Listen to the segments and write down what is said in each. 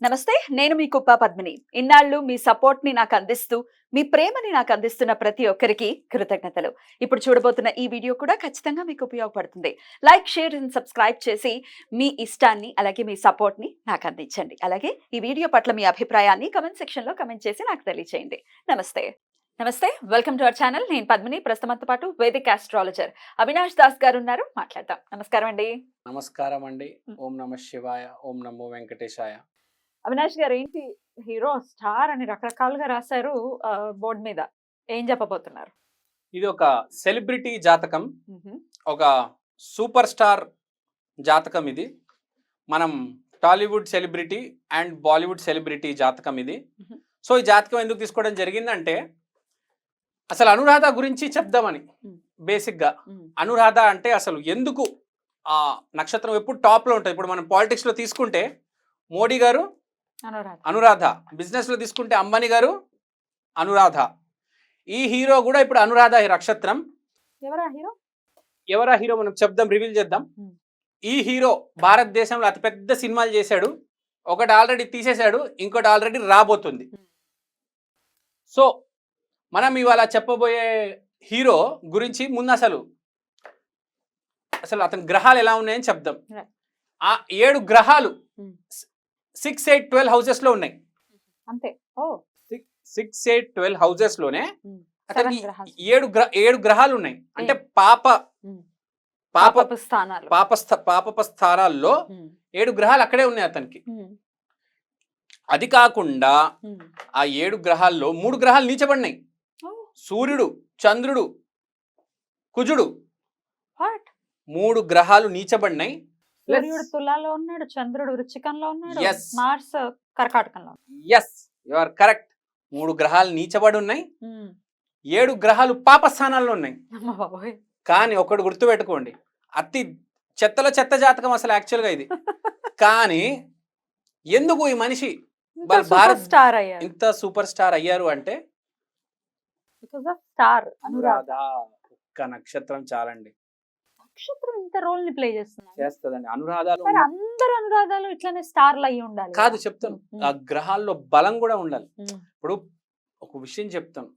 నమస్తే, నేను మీ కుప్ప పద్మిని. ఇన్నాళ్ళు మీ సపోర్ట్‌ని నాకందిస్తూ, మీ ప్రేమని నాకందిస్తున్న ప్రతి ఒక్కరికి కృతజ్ఞతలు. ఇప్పుడు చూడబోతున్న ఈ వీడియో కూడా ఖచ్చితంగా మీకు ఉపయోగపడుతుంది. లైక్, షేర్ అండ్ సబ్స్క్రైబ్ చేసి మీ ఇష్టాన్ని, అలాగే మీ సపోర్ట్‌ని నాకందించండి. అలాగే ఈ వీడియో పట్ల మీ అభిప్రాయాన్ని కామెంట్ సెక్షన్‌లో కామెంట్ చేసి నాకు తెలియజేయండి. నమస్తే. నమస్తే. Welcome to our channel. నేను పద్మిని. ప్రస్తుతంతో పాటు వేదిక్ ఆస్ట్రాలజర్ అవినాష్ దాస్ గారు ఉన్నారు. మాట్లాడదాం. నమస్కారం అండి. నమస్కారం అండి. ఓం నమ శివాయ, ఓం నమో వెంకటేశాయ. అవినాష్ గారు ఏంటి హీరో, స్టార్ అని రకరకాలుగా రాశారు బోర్డు మీద. ఏం చెప్పబోతున్నారు? ఇది ఒక సెలబ్రిటీ జాతకం, మ్హూ. ఒక సూపర్ స్టార్ జాతకం ఇది. మనం Tollywood celebrity and Bollywood celebrity జాతకం ఇది. మ్హూ. సో ఈ జాతకం ఎందుకు తీసుకోవడం జరిగిందంటే అసలు అనురాధ గురించి చెప్దామని. మ్. బేసిక్గా మ్. అనురాధ అంటే అసలు ఎందుకు ఆ నక్షత్రం ఎప్పుడు టాప్లో ఉంటుంది. ఇప్పుడు మనం పాలిటిక్స్లో తీసుకుంటే మోడీ గారు అనురాధ. అనురాధ, బిజినెస్లో తీసుకుంటే అంబానీ గారు అనురాధ. ఈ హీరో కూడా ఇప్పుడు అనురాధ ఈ నక్షత్రం. ఎవరా హీరో? ఎవరా హీరో మనం చెప్దాం, రివీల్ చేద్దాం. మ్. ఈ హీరో భారతదేశంలో అతిపెద్ద సినిమాలు చేశాడు. ఒకటి ఆల్రెడీ తీసేశాడు, ఇంకోటి ఆల్రెడీ రాబోతుంది. మ్. సో మనం ఇవాళ చెప్పబోయే హీరో గురించి ముందు అసలు అతని గ్రహాలు ఎలా ఉన్నాయని చెప్దాం. Right. ఆ 7 గ్రహాలు మ్. 6, 8, 12 హౌసెస్ లో ఉన్నాయి. అంతే. ఓ 6, 8, 12 హౌసెస్ లోనే మ్. అతనికి 7 గ్రహాలు. 7 గ్రహాలు ఉన్నాయి. అంటే మ్. పాప పాపపు స్థానాలు. పాప స్థానాల్లో మ్. 7 గ్రహాలు అక్కడే ఉన్నాయి అతనికి. మ్. అది కాకుండా మ్. ఆ 7 గ్రహాల్లో 3 గ్రహాలు నీచబడినాయి. ఓ, సూర్యుడు, చంద్రుడు, కుజుడు, what? 3 గ్రహాలు నీచబడినాయి. సూర్యుడు తులాలో ఉన్నాడు, చంద్రుడు వృశ్చికంలో ఉన్నాడు, Yes. మార్స్ కర్కాటకంలో. Yes, you are correct. 3 గ్రహాలు నీచబడి ఉన్నాయి, మ్. 7 గ్రహాలు పాప స్థానాల్లో ఉన్నాయి. అమ్మ బాబోయ్. కానీ ఒకటి గుర్తుపెట్టుకోండి, అతి చెత్తలో చెత్త జాతకం అసలు యాక్చువల్గా ఇది. కానీ ఎందుకు ఈ మనిషి ఇంత వాళ్ళ సూపర్ భారత్ స్టార్ అయ్యారు ఇంత సూపర్ స్టార్ అయ్యారు అంటే బికాజ్ ఆఫ్ స్టార్ అనురాధ. ఒక్క నక్షత్రం చాలండి, నక్షత్రం ఇంత రోల్ ని ప్లే చేస్తున్నారు. చేస్తుందండి. అనురాధాలు మరి అందరు అనురాధాలు ఇట్లానే స్టార్లు అయ్యి ఉండాలి కాదు కదా? చెప్తాను, మ్. ఆ గ్రహాల్లో బలం కూడా ఉండాలి. మ్. ఇప్పుడు ఒక విషయం చెప్తాను.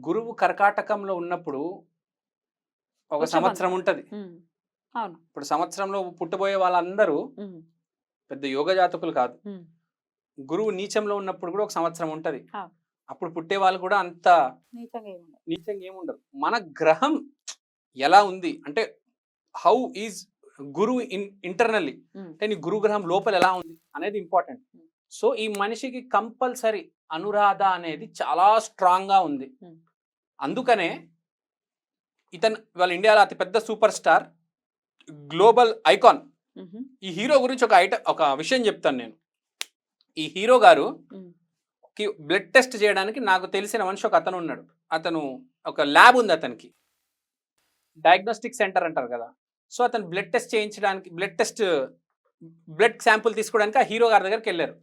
గురువు కర్కాటకంలో ఉన్నప్పుడు ఒక వృషభం. సంవత్సరం ఉంటది. మ్. అవును. ఇప్పుడు సంవత్సరంలో పుట్టబోయే వాళ్ళందరూ మ్. పెద్ద యోగ జాతకులు కాదు. మ్. గురువు నీచంలో ఉన్నప్పుడు కూడా ఒక సంవత్సరం ఉంటది. ఆ. అప్పుడు పుట్టే వాళ్ళు కూడా అంత నీచంగా ఏమి ఉండదు. నీచంగా ఏముండరు. మన గ్రహం ఎలా ఉంది అంటే హౌ ఈజ్ గురువు ఇంటర్నల్లీ, మ్. అంటే నీ గురు గ్రహం లోపల ఎలా ఉంది అనేది ఇంపార్టెంట్. సో ఈ మనిషికి కంపల్సరీ అనురాధ అనేది చాలా స్ట్రాంగ్ గా ఉంది. మ్. అందుకనే ఇతను వాళ్ళ ఇండియాలో అతిపెద్ద సూపర్ స్టార్, గ్లోబల్ ఐకాన్. మ్హూ. ఈ హీరో గురించి ఒక విషయం చెప్తాను నేను. ఈ హీరో గారు మ్. బ్లడ్ టెస్ట్ చేయడానికి నాకు తెలిసిన మనిషి ఒక అతను ఉన్నాడు. అతను ఒక ల్యాబ్ ఉంది అతనికి, డయాగ్నోస్టిక్ సెంటర్ అంటారు కదా. సో అతను బ్లడ్ టెస్ట్ చేయించడానికి, బ్లడ్ శాంపుల్ తీసుకోవడానికి ఆ హీరో గారి దగ్గరికి వెళ్ళారు.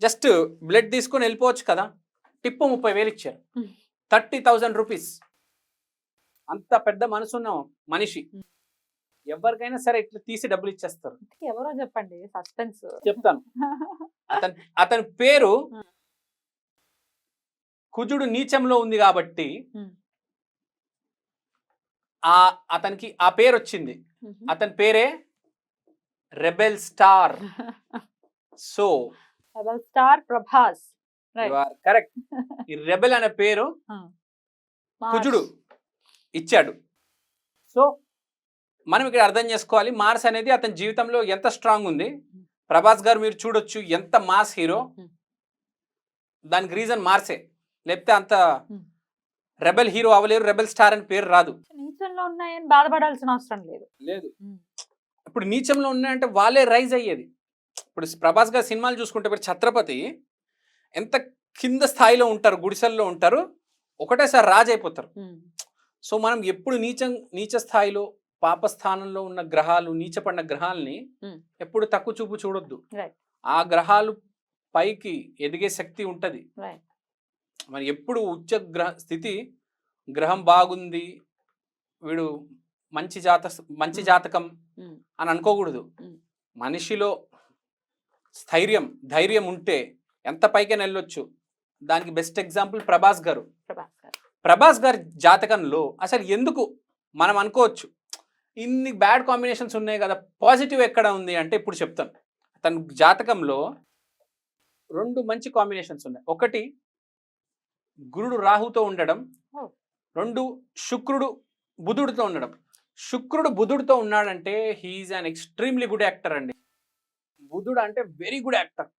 జస్ట్ బ్లడ్ తీసుకొని వెళ్ళిపోవచ్చు కదా, టిప్పు 30,000 ఇచ్చారు. మ్. 30,000 రూపీస్. అంత పెద్ద మనసున్న మనిషి. మ్. ఎవరికైనా సరే ఇట్లా తీసి డబ్బులు ఇచ్చేస్తారు. ఎవరో చెప్పండి, సస్పెన్స్. చెప్తాను. అతని పేరు మ్. కుజుడు నీచంలో ఉంది కాబట్టి మ్. అతనికి ఆ పేరు వచ్చింది. మ్హూ. అతని పేరే rebel star. So rebel star Prabhas. You are correct. ఈ రెబెల్ అనే పేరు కుజుడు ఇచ్చాడు. సో మనం ఇక్కడ అర్థం చేసుకోవాలి, మార్స్ అనేది అతని జీవితంలో ఎంత స్ట్రాంగ్ ఉంది. ప్రభాస్ గారు మీరు చూడొచ్చు, ఎంత మాస్ హీరో. దానికి రీజన్ మార్సే, లేకపోతే అంత రెబెల్ హీరో అవ్వలేరు, రెబెల్ స్టార్ అని పేరు రాదు. నీచంలో ఉన్నాయని బాధపడాల్సిన అవసరం లేదు. లేదు, ఇప్పుడు నీచంలో ఉన్నాయంటే వాళ్ళే రైజ్ అయ్యేది. ఇప్పుడు ప్రభాస్ గారి సినిమాలు చూసుకుంటే ఇప్పుడు ఛత్రపతి ఎంత కింద స్థాయిలో ఉంటారు, గుడిసెల్లో ఉంటారు, ఒకటేసారి రాజు అయిపోతారు. సో మనం ఎప్పుడు నీచ స్థాయిలో పాపస్థానంలో ఉన్న గ్రహాలు, నీచపడిన గ్రహాలని ఎప్పుడు తక్కువ చూపు చూడొద్దు. ఆ గ్రహాలు పైకి ఎదిగే శక్తి ఉంటది. మరి ఎప్పుడు ఉచ్చ స్థితి, గ్రహం బాగుంది, వీడు మంచి జాతకం అని అనుకోకూడదు. మనిషిలో ధైర్యం ఉంటే ఎంత పైకైనా వెళ్ళొచ్చు. దానికి బెస్ట్ ఎగ్జాంపుల్ ప్రభాస్ గారు. ప్రభాస్ గారి జాతకంలో అసలు ఎందుకు మనం అనుకోవచ్చు ఇన్ని బ్యాడ్ కాంబినేషన్స్ ఉన్నాయి కదా, పాజిటివ్ ఎక్కడ ఉంది అంటే ఇప్పుడు చెప్తాను. తన జాతకంలో 2 మంచి కాంబినేషన్స్ ఉన్నాయి. ఒకటి గురుడు రాహుతో ఉండడం, 2 శుక్రుడు బుధుడితో ఉండడం. శుక్రుడు బుధుడితో ఉన్నాడంటే he's an extremely good actor అండి. బుధుడు అంటే వెరీ గుడ్ యాక్టర్,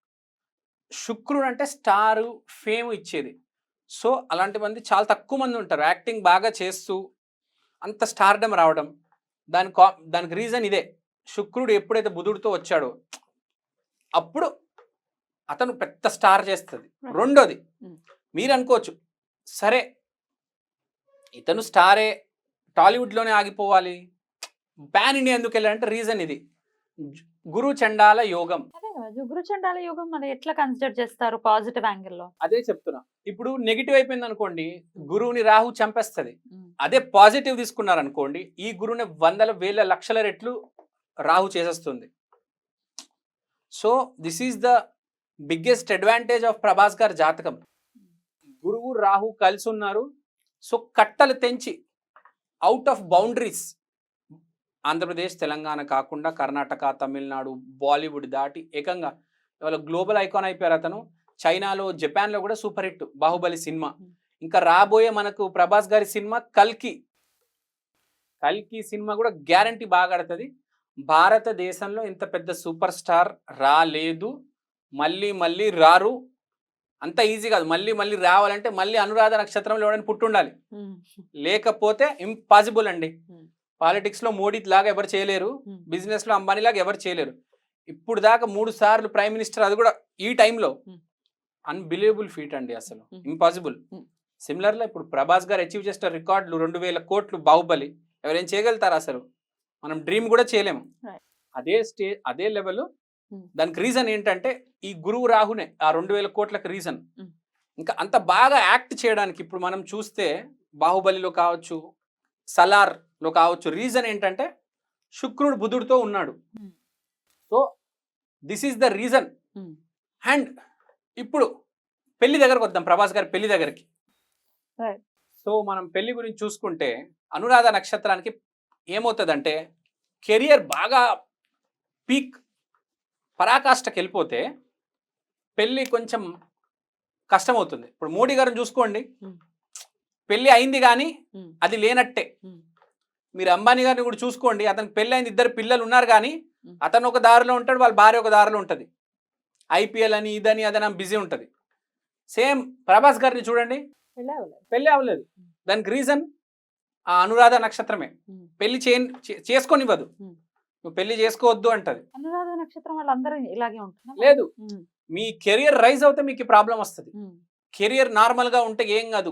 శుక్రుడు అంటే స్టారు ఫేమ్ ఇచ్చేది. సో అలాంటి మంది చాలా తక్కువ మంది ఉంటారు యాక్టింగ్ బాగా చేస్తూ అంత స్టార్డమ్ రావడం. దానికి రీజన్ ఇదే. శుక్రుడు ఎప్పుడైతే బుధుడితో వచ్చాడో అప్పుడు అతను పెద్ద స్టార్ చేస్తుంది. రెండోది మీరు అనుకోవచ్చు, సరే ఇతను స్టారే, టాలీవుడ్లోనే ఆగిపోవాలి, పాన్ ఇండియా ఎందుకు వెళ్ళాలంటే రీజన్ ఇది, గురు చండాల యోగం. గురు చండాల యోగం మరి ఎట్లా కన్సిడర్ చేస్తారు పాజిటివ్ యాంగిల్లో? అదే చెప్తున్నా. ఇప్పుడు నెగిటివ్ అయిపోయింది అనుకోండి, గురువుని రాహు చంపేస్తుంది. అదే పాజిటివ్ తీసుకున్నారు అనుకోండి, ఈ గురువుని 100,000 లక్షల రెట్లు రాహు చేసేస్తుంది. So this is the biggest advantage of Prabhas గారి జాతకం. గురువు రాహు కలిసి ఉన్నారు. సో కట్టలు తెంచి out of boundaries, Andhra Pradesh Telangana కాకుండా కర్ణాటక, తమిళనాడు, బాలీవుడ్ దాటి ఏకంగా ఇవాళ గ్లోబల్ ఐకాన్ అయిపోయారు అతను. చైనాలో, జపాన్లో కూడా సూపర్ హిట్ బాహుబలి సినిమా. ఇంకా రాబోయే మనకు ప్రభాస్ గారి సినిమా కల్కి సినిమా కూడా గ్యారంటీ బాగా ఆడుతుంది. భారతదేశంలో ఇంత పెద్ద సూపర్ స్టార్ రాలేదు, మళ్ళీ రారు. అంత ఈజీ కాదు. మళ్ళీ రావాలంటే మళ్ళీ అనురాధ నక్షత్రంలో ఎవరైనా పుట్టుండాలి, లేకపోతే ఇంపాసిబుల్ అండి. పాలిటిక్స్ లో మోడీ లాగా ఎవరు చేయలేరు, బిజినెస్ లో అంబానీ లాగా ఎవరు చేయలేరు. ఇప్పుడు దాకా 3 సార్లు ప్రైమ్ మినిస్టర్, అది కూడా ఈ టైంలో. అన్బిలీవబుల్ ఫీట్ అండి, అసలు ఇంపాసిబుల్. సిమిలర్గా ఇప్పుడు ప్రభాస్ గారు అచీవ్ చేసిన రికార్డులు 2,000 కోట్లు బాహుబలి, ఎవరేం చేయగలుగుతారు అసలు? మనం డ్రీమ్ కూడా చేయలేము. అదే లెవెల్. దానికి రీజన్ ఏంటంటే ఈ గురువు రాహునే ఆ 2,000 కోట్లకు రీజన్. ఇంకా అంత బాగా యాక్ట్ చేయడానికి ఇప్పుడు మనం చూస్తే బాహుబలిలో కావచ్చు, సలార్లో కావచ్చు, రీజన్ ఏంటంటే శుక్రుడు బుధుడితో ఉన్నాడు. So this is the reason. And ఇప్పుడు పెళ్లి దగ్గరకు వద్దాం, ప్రభాస్ గారి పెళ్లి దగ్గరికి. సో మనం పెళ్లి గురించి చూసుకుంటే అనురాధ నక్షత్రానికి ఏమవుతుందంటే కెరియర్ బాగా పీక్ పరాకాష్ఠకి వెళ్ళిపోతే పెళ్ళి కొంచెం కష్టమవుతుంది. ఇప్పుడు మోడీ గారిని చూసుకోండి, పెళ్ళి అయింది కానీ అది లేనట్టే. మీరు అంబానీ గారిని కూడా చూసుకోండి, అతనికి పెళ్ళి అయింది, 2 పిల్లలు ఉన్నారు కానీ అతను ఒక దారిలో ఉంటాడు, వాళ్ళ భార్య ఒక దారిలో ఉంటుంది. ఐపీఎల్ అని ఇదని అదని బిజీ ఉంటుంది. సేమ్ ప్రభాస్ గారిని చూడండి, పెళ్ళి అవ్వలేదు. దానికి రీజన్ ఆ అనురాధ నక్షత్రమే. పెళ్లి చేసుకోనివ్వదు, నువ్వు పెళ్లి చేసుకోవద్దు అంటది. అనురాధ నక్షత్రం వాళ్ళందరూ ఇలాగే ఉంటున్నారు. లేదు, మీ కెరియర్ రైజ్ అవుతే మీకు ప్రాబ్లం వస్తుంది. కెరియర్ నార్మల్ గా ఉంటే ఏం కాదు,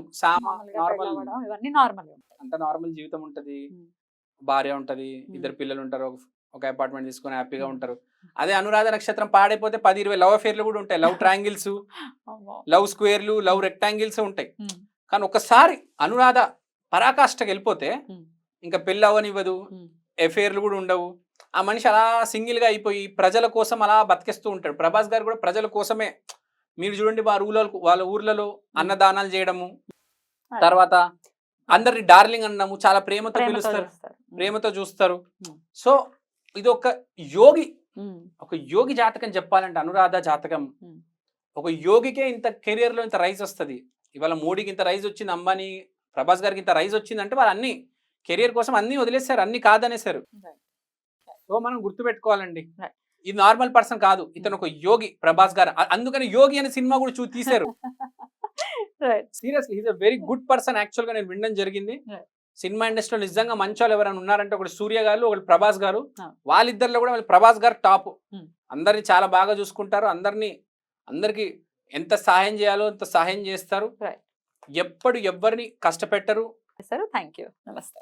అంత నార్మల్ జీవితం ఉంటది, భార్య ఉంటది, 2 పిల్లలు ఉంటారు, ఒక అపార్ట్మెంట్ తీసుకొని హ్యాపీగా ఉంటారు. అదే అనురాధ నక్షత్రం పాడైపోతే 10-20 లవ్ అఫేర్లు కూడా ఉంటాయి, లవ్ ట్రయాంగిల్స్, లవ్ స్క్వేర్లు, లవ్ రెక్టాంగిల్స్ ఉంటాయి. కానీ ఒకసారి అనురాధ పరాకాష్ఠకి వెళ్ళిపోతే ఇంకా పెళ్ళి అవ్వనివ్వదు, అఫేర్లు కూడా ఉండవు. ఆ మనిషి అలా సింగిల్ గా అయిపోయి ప్రజల కోసం అలా బతికేస్తూ ఉంటాడు. ప్రభాస్ గారు కూడా ప్రజల కోసమే. మీరు చూడండి, వాళ్ళ ఊర్లలో అన్నదానాలు చేయడము, తర్వాత అందరిని డార్లింగ్ అనడము, చాలా ప్రేమతో పిలుస్తారు, ప్రేమతో చూస్తారు. సో ఇది ఒక యోగి జాతకం చెప్పాలంటే అనురాధ జాతకం. ఒక యోగికే ఇంత కెరియర్ లో ఇంత రైజ్ వస్తుంది. ఇవాళ మోడీకి ఇంత రైజ్ వచ్చింది, అంబానీ, ప్రభాస్ గారికి ఇంత రైజ్ వచ్చింది అంటే వాళ్ళు అన్ని కెరియర్ కోసం అన్ని వదిలేశారు, అన్ని కాదనేశారు. సో మనం గుర్తుపెట్టుకోవాలండి, ఇది నార్మల్ పర్సన్ కాదు, ఇతను ఒక యోగి ప్రభాస్ గారు. అందుకని యోగి అనే సినిమా కూడా తీశారు. Seriously, is a very good person. Actual గా నేను వినడం జరిగింది. సినిమా ఇండస్ట్రీలో నిజంగా మంచి వాళ్ళు ఎవరైనా ఉన్నారంటే ఒకటి సూర్య గారు, ఒకటి ప్రభాస్ గారు. వాళ్ళిద్దరిలో కూడా ప్రభాస్ గారు టాప్. అందరిని చాలా బాగా చూసుకుంటారు, అందరికి ఎంత సహాయం చేయాలో అంత సహాయం చేస్తారు. ఎవ్వరిని కష్టపెట్టరు. థ్యాంక్ యూ, నమస్తే.